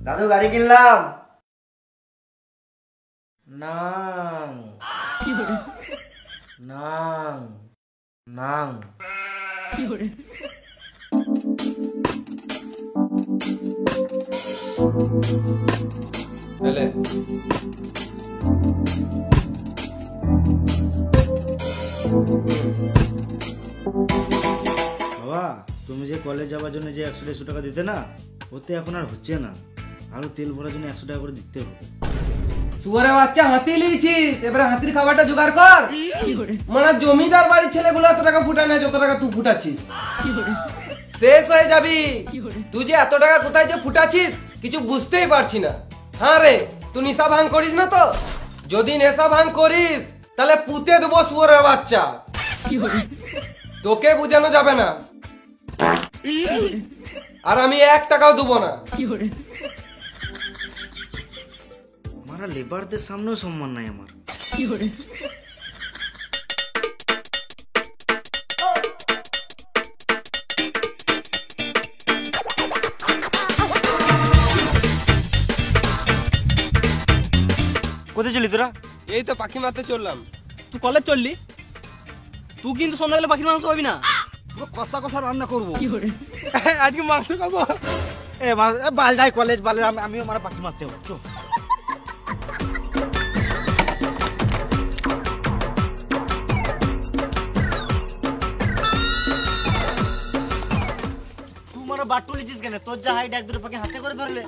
দাদু গাড়ি কিনলাম। নাং নাং নাং এলে বাবা, তুমি যে কলেজ যাওয়ার জন্য যে 100-150 টাকা দিতে না, ওতে এখন আর হচ্ছে না। আরো তেল ভরার জন্য 100 টাকা করে দিতে হবে। শুয়ারে বাচ্চা হাতি লিয়েছিস, এবারে হাতির খাবারটা জোগাড় কর। মানে জমিদার বাড়ির ছেলেগুলো এত টাকা ফুটায় না যত টাকা তুই ফুটাচ্ছিস। শেষ হয়ে যাবি। তুই যে এত টাকা কোথায় যে ফুটাচ্ছিস কিছু বুঝতেই পারছি না। হ্যাঁ রে, তুই নেশা ভাঙ করিস না তো? যদি নেশা ভাঙ করিস তাহলে পুঁতে দেবো শুয়ারের বাচ্চা। তোকে বুঝানো যাবে না, আর আমি 1 টাকাও দেবো না। মারা লেবারদের সামনেও সম্মান নাই আমার। কোথায় চলি তোরা? এই তো পাখি মারতে চললাম। তুই কলেজ চললি? তুই কিন্তু সন্ধ্যাবেলা পাখির মাংস পাবি না। কষা কষা রান্না করবো আজকে মাংস খাবো। বাল যাই কলেজ, বালে আমিও মারা পাখি মারতে হবে। চো তুই মানে বাট তুলেছিস কেন? তোর যা হাইট 1-2 পাখি হাতে করে ধরলে।